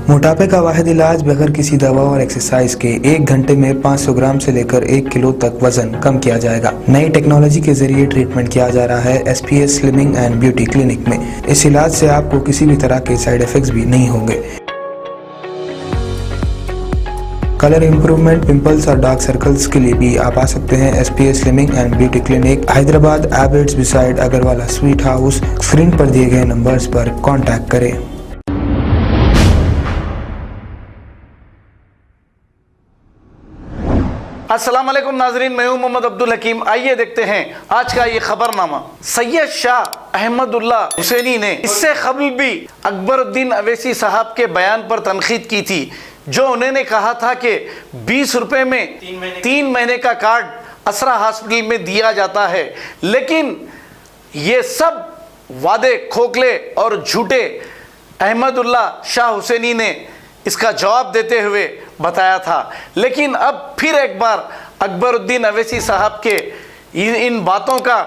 मोटापे का वाहिद इलाज बगैर किसी दवा और एक्सरसाइज के 1 घंटे में 500 ग्राम से लेकर 1 किलो तक वजन कम किया जाएगा। नई टेक्नोलॉजी के जरिए ट्रीटमेंट किया जा रहा है SPS slimming and beauty clinic में। इस इलाज से आपको किसी भी तरह के साइड इफेक्ट्स भी नहीं होंगे। कलर इंप्रूवमेंट, पिंपल्स और डार्क सर्कल्स के लिए भी आप आ सकते हैं SPS slimming and beauty clinic, Hyderabad, Abids beside Agrawala sweet house. Screen पर दिए गए नंबर्स पर कॉन्टैक्ट करें। अस्सलाम वालेकुम नाजरीन, मैं हूं मोहम्मद अब्दुल हकीम। आइए देखते हैं आज का ये खबरनामा। सैयद शाह अहमदुल्लाह हुसैनी ने इससे कबल भी अकबरुद्दीन अवैसी साहब के बयान पर तनकीद की थी, जो उन्होंने कहा था कि 20 रुपए में 3 महीने का कार्ड असरा हॉस्पिटल में दिया जाता है। लेकिन ये सब वादे खोखले और झूठे अहमदुल्लाह शाह हुसैनी ने इसका जवाब देते हुए बताया था। लेकिन अब फिर एक बार अकबरुद्दीन अवैसी साहब के इन बातों का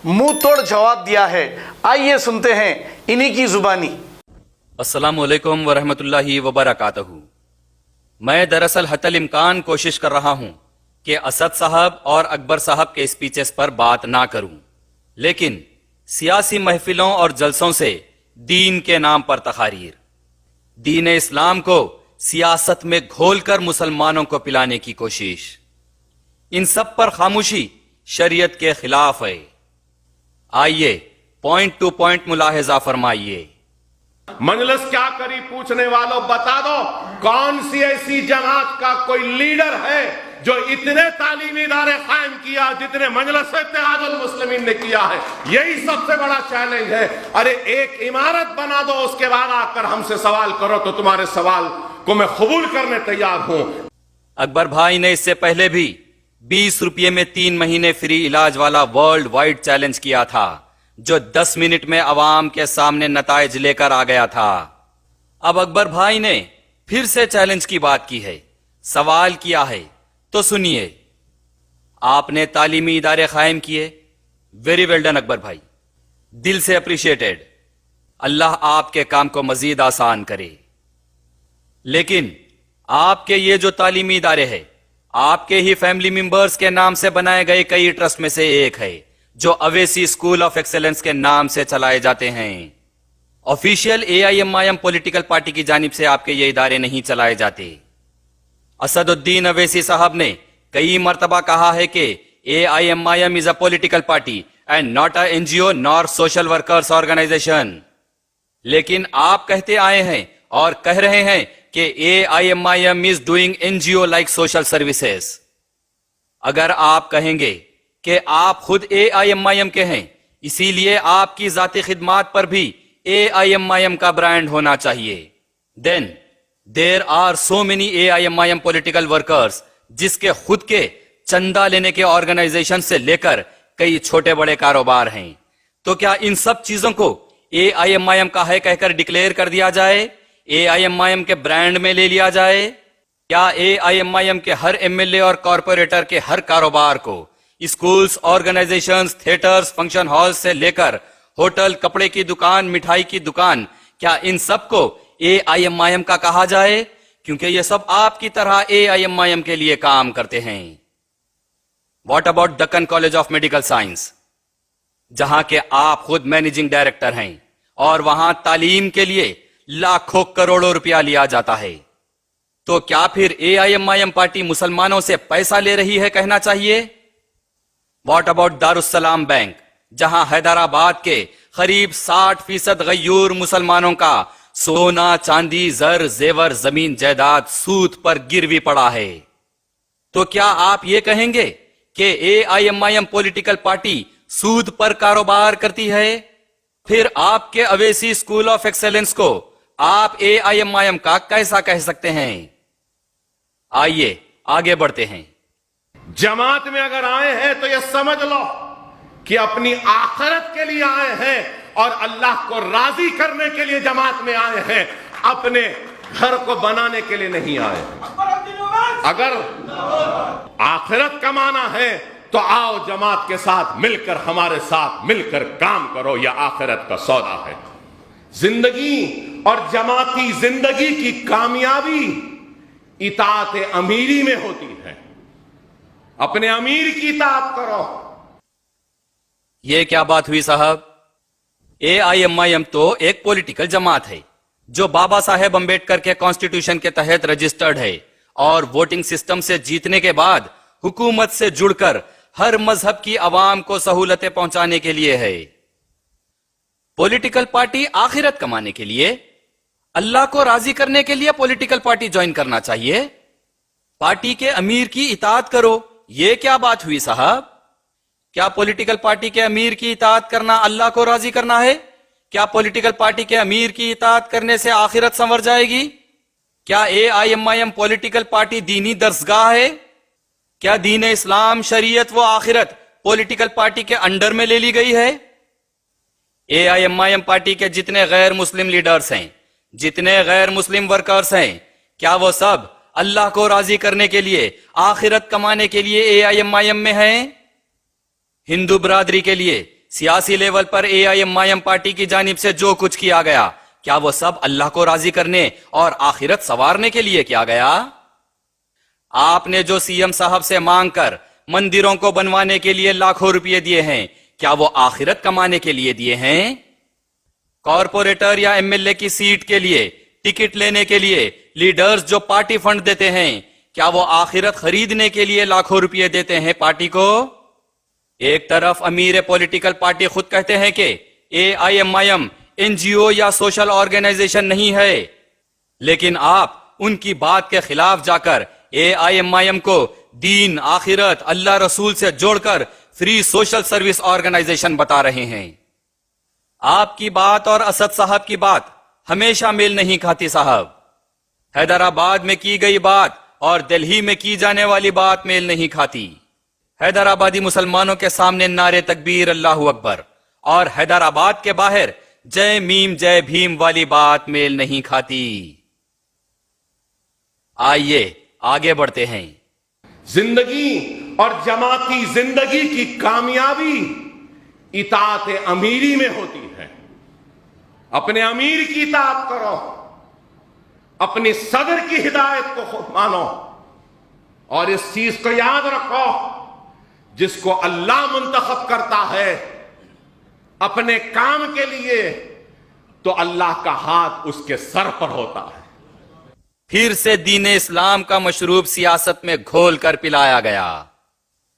मुंह तोड़ जवाब दिया है। आइए सुनते हैं इन्हीं की जुबानी। अस्सलामु अलैकुम वरहमतुल्लाहि वबरकातहू। मैं दरअसल हतल इम्कान कोशिश कर रहा हूं कि असद साहब और अकबर साहब के स्पीचेस पर बात ना करूं, लेकिन सियासी महफिलों और जलसों से दीन के नाम पर तकारीर, दीन इस्लाम को सियासत में घोलकर मुसलमानों को पिलाने की कोशिश, इन सब पर खामोशी शरीयत के खिलाफ है। आइए पॉइंट टू पॉइंट मुलाहिजा फरमाइए। मजलिस क्या करी पूछने वालों, बता दो कौन सी ऐसी जमात का कोई लीडर है जो इतने तालीमी इदारे कायम किया जितने मजलिस इत्तेहादुल मुस्लिमीन ने किया है। यही सबसे बड़ा चैलेंज है। अरे एक इमारत बना दो, उसके बाद आकर हमसे सवाल करो तो तुम्हारे सवाल को मैं कबूल करने तैयार हूं। अकबर भाई ने इससे पहले भी 20 रुपये में 3 महीने फ्री इलाज वाला वर्ल्ड वाइड चैलेंज किया था, जो 10 मिनट में अवाम के सामने नताइज लेकर आ गया था। अब अकबर भाई ने फिर से चैलेंज की बात की है, सवाल किया है, तो सुनिए। आपने तालीमी इदारे कायम किए, वेरी वेल डन अकबर भाई, दिल से अप्रिशिएटेड। अल्लाह आपके काम को मजीद आसान करे। लेकिन आपके ये जो तालीमी इदारे हैं, आपके ही फैमिली मेंबर्स के नाम से बनाए गए कई ट्रस्ट में से एक है, जो अवैसी स्कूल ऑफ एक्सेलेंस के नाम से चलाए जाते हैं। ऑफिशियल AIMIM पॉलिटिकल पार्टी की जानिब से आपके ये इदारे नहीं चलाए जाते। असदुद्दीन अवैसी साहब ने कई मर्तबा कहा है कि AIMIM is a political party and not a NGO nor social workers organisation. लेकिन आप कहते आए हैं और कह रहे हैं कि AIMIM is doing NGO like social services. अगर आप कहेंगे कि आप खुद AIMIM के हैं, इसीलिए आपकी जाती खिदमात पर भी AIMIM का ब्रांड होना चाहिए, then there are so many AIMIM political workers जिसके खुद के चंदा लेने के ऑर्गेनाइजेशन से लेकर कई छोटे बड़े कारोबार हैं। तो क्या इन सब चीजों को AIMIM का है कहकर डिक्लेयर कर दिया जाए, AIMIM के ब्रांड में ले लिया जाए? क्या AIMIM के हर MLA और कॉरपोरेटर के हर कारोबार को schools, organisations, theatres, function hall से लेकर होटल, कपड़े की दुकान, मिठाई की दुकान, क्या इन सब को AIMIM का कहा जाए? क्योंकि ये सब आपकी तरह AIMIM के लिए काम करते हैं। What about Deccan college of medical science, जहां के आप खुद मैनेजिंग डायरेक्टर हैं और वहां तालीम के लिए लाखों करोड़ों रुपया लिया जाता है? तो क्या फिर AIMIM पार्टी मुसलमानों से पैसा ले रही है कहना चाहिए? व्हाट अबाउट दारुस्सलाम बैंक, जहां हैदराबाद के करीब 60% गयूर मुसलमानों का सोना, चांदी, जर, जेवर, जमीन जायदाद सूद पर गिरवी पड़ा है? तो क्या आप ये कहेंगे कि AIMIM पॉलिटिकल पार्टी सूद पर कारोबार करती है? फिर आपके अवैसी स्कूल ऑफ एक्सेलेंस को आप AIMIM का कैसा कह सकते हैं? आइए आगे बढ़ते हैं। जमात में अगर आए हैं तो यह समझ लो कि अपनी आखिरत के लिए आए हैं और अल्लाह को राजी करने के लिए जमात में आए हैं, अपने घर को बनाने के लिए नहीं आए। अगर आखिरत कमाना है तो आओ जमात के साथ मिलकर, हमारे साथ मिलकर काम करो, यह आखिरत का सौदा है। जिंदगी और जमाती जिंदगी की कामयाबी इताअत अमीरी में होती है। अपने अमीर की इताअत करो। ये क्या बात हुई साहब? AIMIM तो एक पॉलिटिकल जमात है जो बाबा साहेब अंबेडकर के कॉन्स्टिट्यूशन के तहत रजिस्टर्ड है और वोटिंग सिस्टम से जीतने के बाद हुकूमत से जुड़कर हर मजहब की आवाम को सहूलतें पहुंचाने के लिए है। पॉलिटिकल पार्टी आखिरत कमाने के लिए, अल्लाह को राजी करने के लिए पॉलिटिकल पार्टी ज्वाइन करना चाहिए। पार्टी के अमीर की इताअत करो, ये क्या बात हुई साहब? क्या पॉलिटिकल पार्टी के अमीर की इताअत करना अल्लाह को राजी करना है? क्या पॉलिटिकल पार्टी के अमीर की इताअत करने से आखिरत संवर जाएगी? क्या AIMIM पॉलिटिकल पार्टी दीनी दरसगाह है? क्या दीन इस्लाम, शरीयत व आखिरत पॉलिटिकल पार्टी के अंडर में ले ली गई है? AIMIM पार्टी के जितने गैर मुस्लिम लीडर्स हैं, जितने गैर मुस्लिम वर्कर्स हैं, क्या वो सब अल्लाह को राजी करने के लिए, आखिरत कमाने के लिए AIMIM में हैं? हिंदू बरादरी के लिए सियासी लेवल पर AIMIM पार्टी की जानिब से जो कुछ किया गया, क्या वो सब अल्लाह को राजी करने और आखिरत संवारने के लिए किया गया? आपने जो CM साहब से मांग कर मंदिरों को बनवाने के लिए लाखों रुपए दिए हैं, क्या वो आखिरत कमाने के लिए दिए हैं? कॉरपोरेटर या MLA की सीट के लिए, टिकट लेने के लिए लीडर्स जो पार्टी फंड देते हैं, क्या वो आखिरत खरीदने के लिए लाखों रुपए देते हैं पार्टी को? एक तरफ अमीर पॉलिटिकल पार्टी खुद कहते हैं कि AIMIM NGO या सोशल ऑर्गेनाइजेशन नहीं है, लेकिन आप उनकी बात के खिलाफ जाकर AIMIM को दीन, आखिरत, अल्लाह रसूल से जोड़कर फ्री सोशल सर्विस ऑर्गेनाइजेशन बता रहे हैं। आपकी बात और असद साहब की बात हमेशा मेल नहीं खाती साहब। हैदराबाद में की गई बात और दिल्ली में की जाने वाली बात मेल नहीं खाती। हैदराबादी मुसलमानों के सामने नारे तकबीर अल्लाहू अकबर और हैदराबाद के बाहर जय मीम जय भीम वाली बात मेल नहीं खाती। आइए आगे बढ़ते हैं। जिंदगी और जमाती जिंदगी की कामयाबी इताअत अमीरी में होती है। अपने अमीर की इताअत करो, अपनी सदर की हिदायत को खुद मानो और इस चीज को याद रखो, जिसको अल्लाह मुंतखब करता है अपने काम के लिए तो अल्लाह का हाथ उसके सर पर होता है। फिर से दीन इस्लाम का मशरूब सियासत में घोल कर पिलाया गया।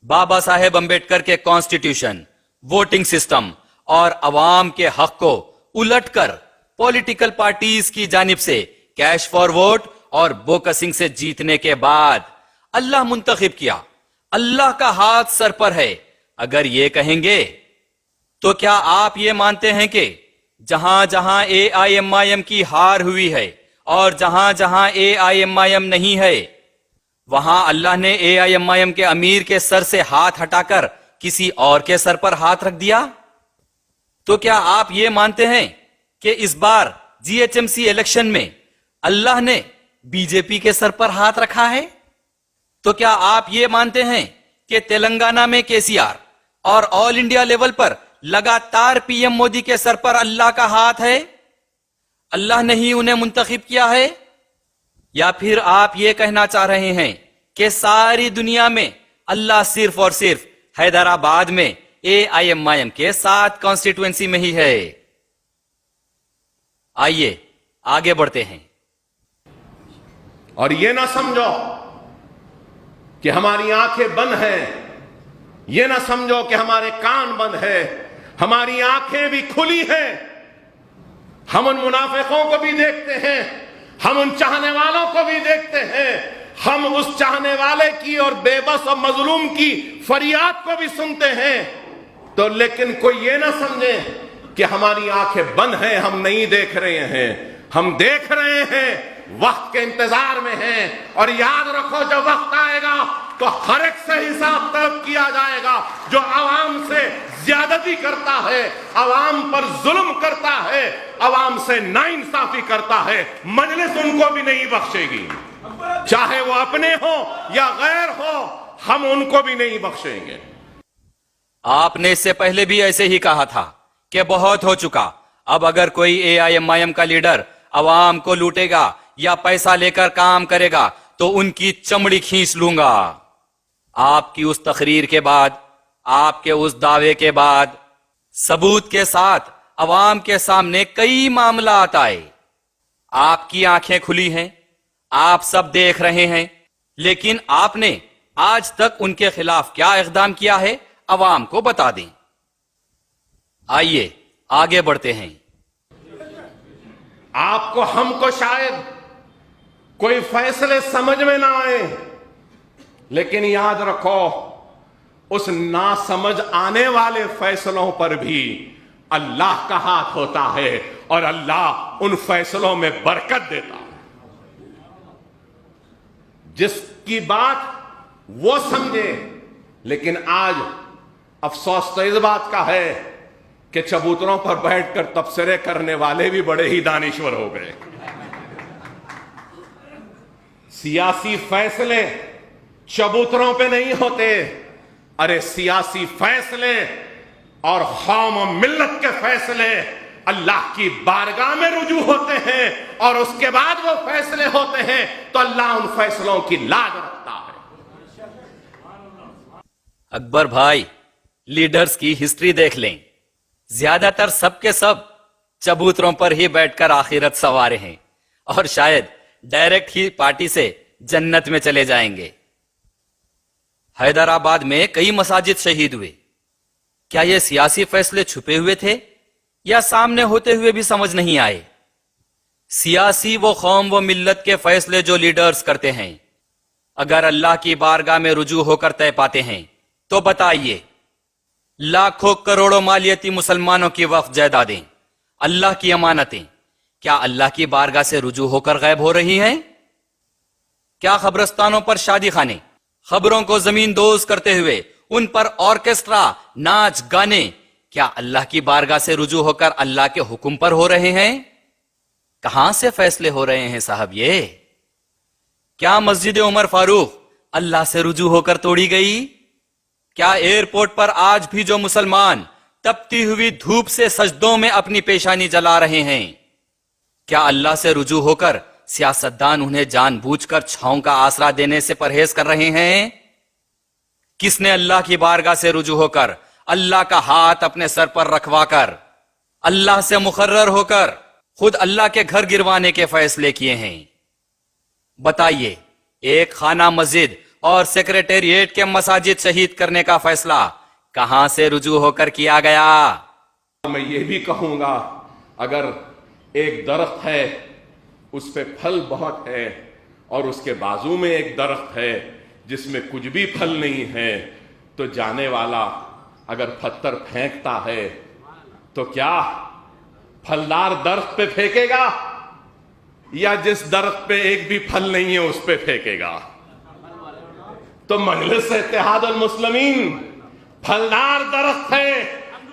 बाबा साहेब अंबेडकर के कॉन्स्टिट्यूशन, वोटिंग सिस्टम और अवाम के हक को उलटकर पॉलिटिकल पार्टीज की जानिब से कैश फॉर वोट और बोकसिंग से जीतने के बाद अल्लाह मुंतखब किया, अल्लाह का हाथ सर पर है। अगर ये कहेंगे तो क्या आप ये मानते हैं कि जहां जहां AIMIM की हार हुई है और जहां जहां AIMIM नहीं है, वहां अल्लाह ने AIMIM के अमीर के सर से हाथ हटाकर किसी और के सर पर हाथ रख दिया? तो क्या आप ये मानते हैं कि इस बार GHMC इलेक्शन में अल्लाह ने बीजेपी के सर पर हाथ रखा है? तो क्या आप ये मानते हैं कि तेलंगाना में KCR और ऑल इंडिया लेवल पर लगातार PM मोदी के सर पर अल्लाह का हाथ है? अल्लाह ने ही उन्हें मुंतखब किया है? या फिर आप ये कहना चाह रहे हैं कि सारी दुनिया में अल्लाह सिर्फ और सिर्फ हैदराबाद में AIMIM के 7 कॉन्स्टिट्यूएंसी में ही है? आइए आगे बढ़ते हैं। और ये ना समझो कि हमारी आंखें बंद हैं, ये ना समझो कि हमारे कान बंद हैं, हमारी आंखें भी खुली हैं। हम उन मुनाफिकों को भी देखते हैं, हम उन चाहने वालों को भी देखते हैं, हम उस चाहने वाले की और बेबस और मजलूम की फरियाद को भी सुनते हैं। तो लेकिन कोई ये ना समझे कि हमारी आंखें बंद हैं, हम नहीं देख रहे हैं। हम देख रहे हैं, वक्त के इंतजार में हैं। और याद रखो, जब वक्त आएगा तो हर एक से हिसाब तलब किया जाएगा। जो आवाम से ज्यादती करता है, आवाम पर जुल्म करता है, आवाम से नाइंसाफी करता है, मजलिस उनको भी नहीं बख्शेगी, चाहे वो अपने हो या गैर हो, हम उनको भी नहीं बख्शेंगे। आपने इससे पहले भी ऐसे ही कहा था कि बहुत हो चुका, अब अगर कोई AIMIM का लीडर عوام کو لوٹے گا یا پیسہ لے کر کام کرے گا تو ان کی چمڑی کھینچ لوں گا۔ آپ کی اس تقریر کے بعد، آپ کے اس دعوے کے بعد ثبوت کے ساتھ عوام کے سامنے کئی معاملات آئے۔ آپ کی آنکھیں کھلی ہیں، آپ سب دیکھ رہے ہیں، لیکن آپ نے آج تک ان کے خلاف کیا اقدام کیا ہے عوام کو بتا دیں۔ آئیے آگے بڑھتے ہیں۔ آپ کو، ہم کو شاید کوئی فیصلے سمجھ میں نہ آئے، لیکن یاد رکھو اس نا سمجھ آنے والے فیصلوں پر بھی اللہ کا ہاتھ ہوتا ہے اور اللہ ان فیصلوں میں برکت دیتا ہے۔ جس کی بات وہ سمجھے، لیکن آج افسوس تو اس بات کا ہے کہ چبوتروں پر بیٹھ کر تبصرے کرنے والے بھی بڑے ہی دانشور ہو گئے۔ سیاسی فیصلے چبوتروں پہ نہیں ہوتے، ارے سیاسی فیصلے اور قوم و ملت کے فیصلے اللہ کی بارگاہ میں رجوع ہوتے ہیں، اور اس کے بعد وہ فیصلے ہوتے ہیں تو اللہ ان فیصلوں کی لاج رکھتا ہے۔ اکبر بھائی، لیڈرز کی ہسٹری دیکھ لیں، زیادہ تر سب کے سب چبوتروں پر ہی بیٹھ کر آخرت سنوارے ہیں، اور شاید ڈائریکٹ ہی پارٹی سے جنت میں چلے جائیں گے۔ حیدرآباد میں کئی مساجد شہید ہوئے۔ کیا یہ سیاسی فیصلے چھپے ہوئے تھے یا سامنے ہوتے ہوئے بھی سمجھ نہیں آئے؟ سیاسی وہ قوم و ملت کے فیصلے جو لیڈرز کرتے ہیں، اگر اللہ کی بارگاہ میں رجوع ہو کر طے پاتے ہیں تو بتائیے، لاکھوں کروڑوں مالیتی مسلمانوں کی وقف جائیدادیں، اللہ کی امانتیں، کیا اللہ کی بارگاہ سے رجوع ہو کر غائب ہو رہی ہیں؟ کیا قبرستانوں پر شادی خانے، خبروں کو زمین دوز کرتے ہوئے ان پر آرکیسٹرا، ناچ گانے، کیا اللہ کی بارگاہ سے رجوع ہو کر اللہ کے حکم پر ہو رہے ہیں؟ کہاں سے فیصلے ہو رہے ہیں صاحب یہ؟ کیا مسجد عمر فاروق اللہ سے رجوع ہو کر توڑی گئی؟ کیا ایئرپورٹ پر آج بھی جو مسلمان تپتی ہوئی دھوپ سے سجدوں میں اپنی پیشانی جلا رہے ہیں، کیا اللہ سے رجوع ہو کر سیاستدان انہیں جان بوجھ کر چھاؤں کا آسرا دینے سے پرہیز کر رہے ہیں؟ کس نے اللہ کی بارگاہ سے رجوع ہو کر اللہ کا ہاتھ اپنے سر پر رکھوا کر اللہ سے مقرر ہو کر خود اللہ کے گھر گروانے کے فیصلے کیے ہیں؟ بتائیے، ایک خانہ مسجد اور سیکریٹریٹ کے مساجد شہید کرنے کا فیصلہ کہاں سے رجوع ہو کر کیا گیا؟ میں یہ بھی کہوں گا، اگر ایک درخت ہے اس پہ پھل بہت ہے، اور اس کے بازو میں ایک درخت ہے جس میں کچھ بھی پھل نہیں ہے، تو جانے والا اگر پتھر پھینکتا ہے تو کیا پھلدار درخت پہ پھینکے گا یا جس درخت پہ ایک بھی پھل نہیں ہے اس پہ پھینکے گا؟ تو مجلس اتحاد المسلمین پھلدار درخت ہے،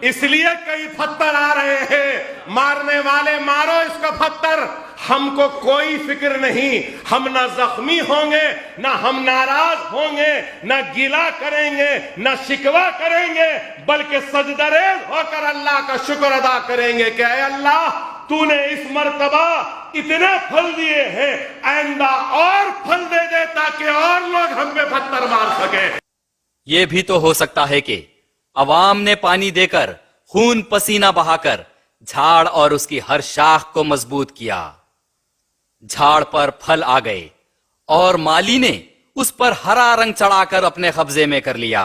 اس لیے کئی پتھر آ رہے ہیں، مارنے والے مارو اس کا پتھر، ہم کو کوئی فکر نہیں، ہم نہ زخمی ہوں گے، نہ ہم ناراض ہوں گے، نہ گلا کریں گے، نہ شکوہ کریں گے، بلکہ سجدہ ریز ہو کر اللہ کا شکر ادا کریں گے کہ اے اللہ، تو نے اس مرتبہ اتنے پھل دیے ہیں، آئندہ اور پھل دے دے تاکہ اور لوگ ہم پہ پتھر مار سکیں۔ یہ بھی تو ہو سکتا ہے کہ عوام نے پانی دے کر، خون پسینہ بہا کر جھاڑ اور اس کی ہر شاخ کو مضبوط کیا، جھاڑ پر پھل آ گئے اور مالی نے اس پر ہرا رنگ چڑھا کر اپنے قبضے میں کر لیا۔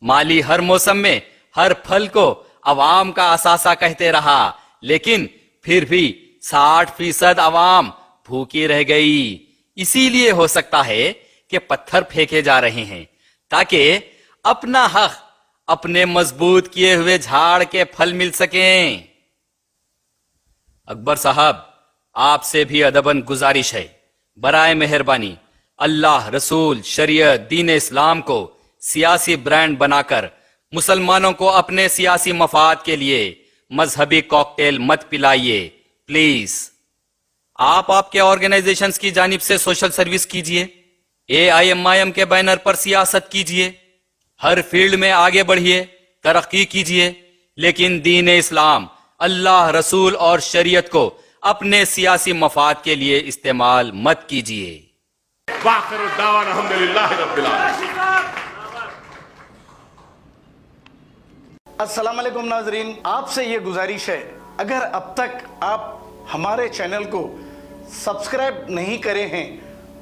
مالی ہر موسم میں ہر پھل کو عوام کا اثاثہ کہتے رہا، لیکن پھر بھی 60% عوام بھوکی رہ گئی۔ اسی لیے ہو سکتا ہے کہ پتھر پھینکے جا رہے ہیں تاکہ اپنا حق اپنے مضبوط کیے ہوئے جھاڑ کے پھل مل سکیں۔ اکبر صاحب، آپ سے بھی ادباً گزارش ہے، برائے مہربانی اللہ، رسول، شریعت، دین اسلام کو سیاسی برانڈ بنا کر مسلمانوں کو اپنے سیاسی مفاد کے لیے مذہبی کاکٹیل مت پلائیے پلیز۔ آپ کے آرگنائزیشنز کی جانب سے سوشل سروس کیجئے، AIMIM کے بینر پر سیاست کیجئے، ہر فیلڈ میں آگے بڑھیے، ترقی کیجئے، لیکن دین اسلام، اللہ، رسول اور شریعت کو अपने सियासी मफाद के लिए इस्तेमाल मत कीजिए। वाखिर दावाना अल्हम्दुलिल्लाह रब्बिल आलमीन। अस्सलाम वालेकुम नाजरीन, आपसे ये गुजारिश है, अगर अब तक आप हमारे चैनल को सब्सक्राइब नहीं करे हैं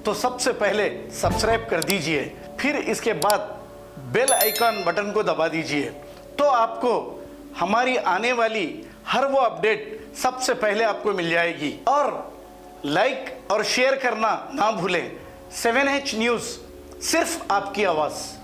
तो सबसे पहले सब्सक्राइब कर दीजिए, फिर इसके बाद बेल आइकन बटन को दबा दीजिए, तो आपको हमारी आने वाली हर वो अपडेट सबसे पहले आपको मिल जाएगी। और लाइक और शेयर करना ना भूलें। 7H न्यूज़, सिर्फ आपकी आवाज़।